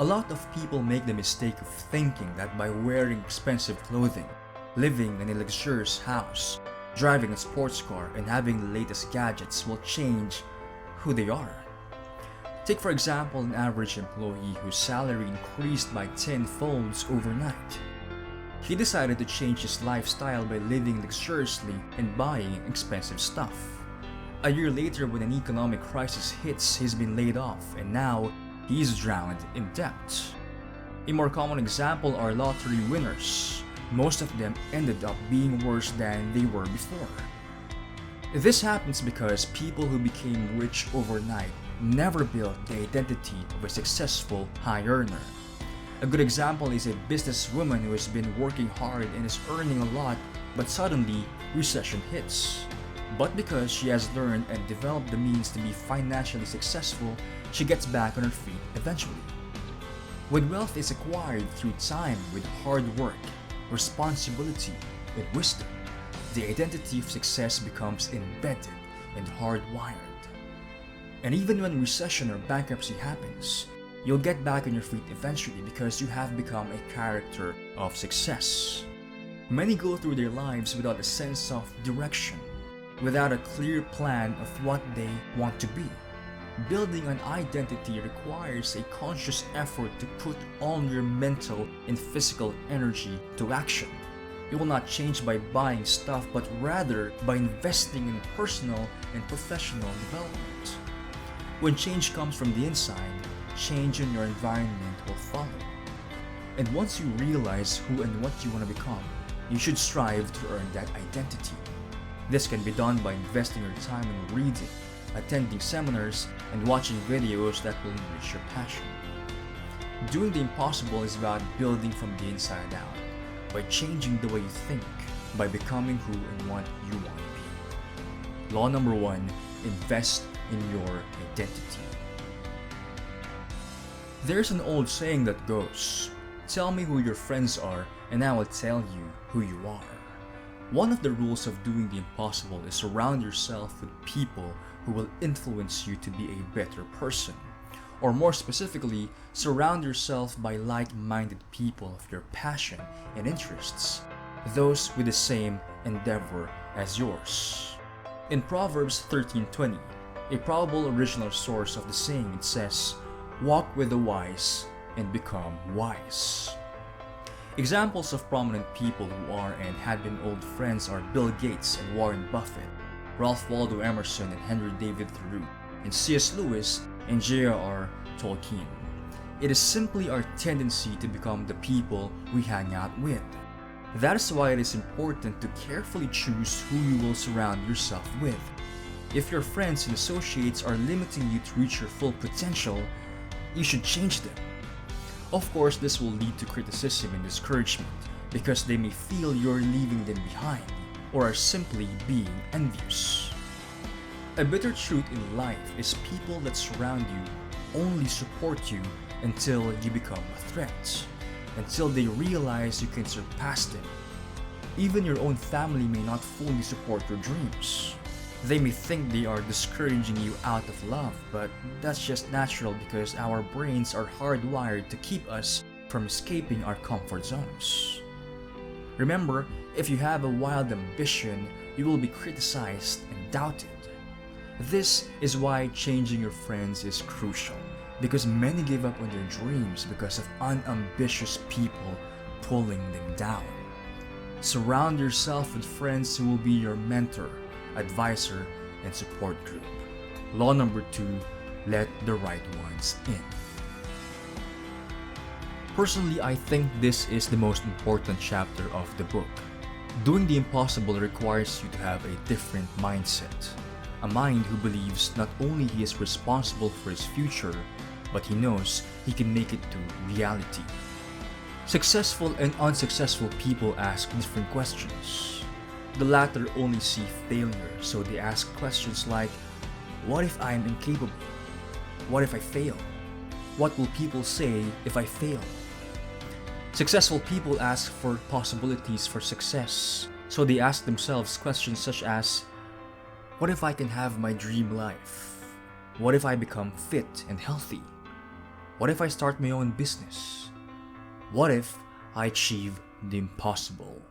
A lot of people make the mistake of thinking that by wearing expensive clothing, living in a luxurious house, driving a sports car, and having the latest gadgets will change who they are. Take for example an average employee whose salary increased by 10 folds overnight. He decided to change his lifestyle by living luxuriously and buying expensive stuff. A year later, when an economic crisis hits, he's been laid off and now he's drowned in debt. A more common example are lottery winners. Most of them ended up being worse than they were before. This happens because people who became rich overnight never built the identity of a successful high earner. A good example is a businesswoman who has been working hard and is earning a lot, but suddenly recession hits. But because she has learned and developed the means to be financially successful, she gets back on her feet eventually. When wealth is acquired through time with hard work, responsibility, and wisdom, the identity of success becomes embedded and hardwired. And even when recession or bankruptcy happens, you'll get back on your feet eventually because you have become a character of success. Many go through their lives without a sense of direction, without a clear plan of what they want to be. Building an identity requires a conscious effort to put all your mental and physical energy to action. You will not change by buying stuff, but rather by investing in personal and professional development. When change comes from the inside, change in your environment will follow. And once you realize who and what you want to become, you should strive to earn that identity. This can be done by investing your time in reading, attending seminars, and watching videos that will enrich your passion. Doing the impossible is about building from the inside out, by changing the way you think, by becoming who and what you want to be. Law number 1, invest in your identity. There's an old saying that goes, "Tell me who your friends are, and I will tell you who you are." One of the rules of doing the impossible is surround yourself with people who will influence you to be a better person. Or more specifically, surround yourself by like-minded people of your passion and interests, those with the same endeavor as yours. In Proverbs 13:20, a probable original source of the saying, it says, "Walk with the wise and become wise." Examples of prominent people who are and had been old friends are Bill Gates and Warren Buffett, Ralph Waldo Emerson and Henry David Thoreau, and C.S. Lewis and J.R.R. Tolkien. It is simply our tendency to become the people we hang out with. That is why it is important to carefully choose who you will surround yourself with. If your friends and associates are limiting you to reach your full potential, you should change them. Of course, this will lead to criticism and discouragement because they may feel you're leaving them behind or are simply being envious. A bitter truth in life is people that surround you only support you until you become a threat, until they realize you can surpass them. Even your own family may not fully support your dreams. They may think they are discouraging you out of love, but that's just natural because our brains are hardwired to keep us from escaping our comfort zones. Remember, if you have a wild ambition, you will be criticized and doubted. This is why changing your friends is crucial, because many give up on their dreams because of unambitious people pulling them down. Surround yourself with friends who will be your mentor, advisor, and support group. Law number 2, let the right ones in. Personally, I think this is the most important chapter of the book. Doing the impossible requires you to have a different mindset. A mind who believes not only he is responsible for his future, but he knows he can make it to reality. Successful and unsuccessful people ask different questions. The latter only see failure, so they ask questions like, what if I am incapable? What if I fail? What will people say if I fail? Successful people ask for possibilities for success, so they ask themselves questions such as, what if I can have my dream life? What if I become fit and healthy? What if I start my own business? What if I achieve the impossible?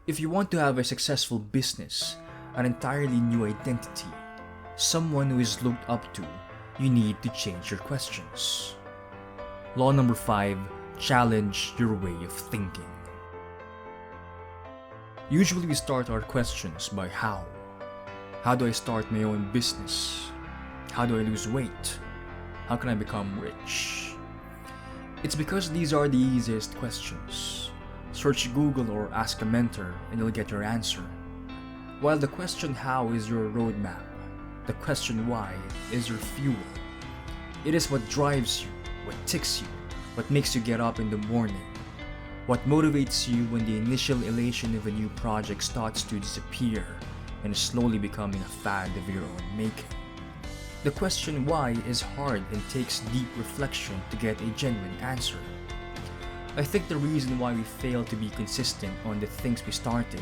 If you want to have a successful business, an entirely new identity, someone who is looked up to, you need to change your questions. Law number 5, challenge your way of thinking. Usually we start our questions by how. How do I start my own business? How do I lose weight? How can I become rich? It's because these are the easiest questions. Search Google or ask a mentor and you'll get your answer. While the question how is your roadmap, the question why is your fuel. It is what drives you, what ticks you, what makes you get up in the morning, what motivates you when the initial elation of a new project starts to disappear and is slowly becoming a fad of your own making. The question why is hard and takes deep reflection to get a genuine answer. I think the reason why we fail to be consistent on the things we started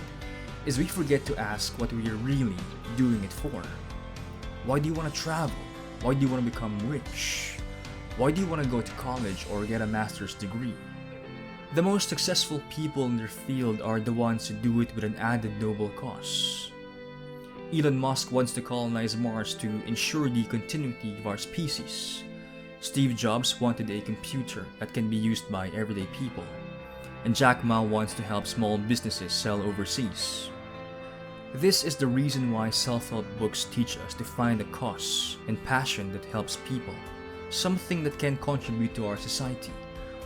is we forget to ask what we are really doing it for. Why do you want to travel? Why do you want to become rich? Why do you want to go to college or get a master's degree? The most successful people in their field are the ones who do it with an added noble cause. Elon Musk wants to colonize Mars to ensure the continuity of our species. Steve Jobs wanted a computer that can be used by everyday people. And Jack Ma wants to help small businesses sell overseas. This is the reason why self-help books teach us to find a cause and passion that helps people, something that can contribute to our society,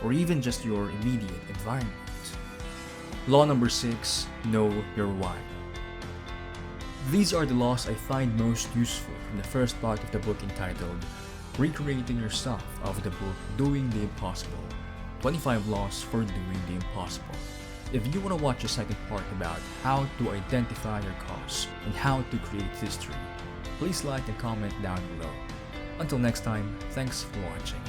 or even just your immediate environment. Law number 6, know your why. These are the laws I find most useful from the first part of the book entitled Recreating Yourself of the book Doing the Impossible, 25 Laws for Doing the Impossible. If you want to watch the second part about how to identify your cause and how to create history, please like and comment down below. Until next time, thanks for watching.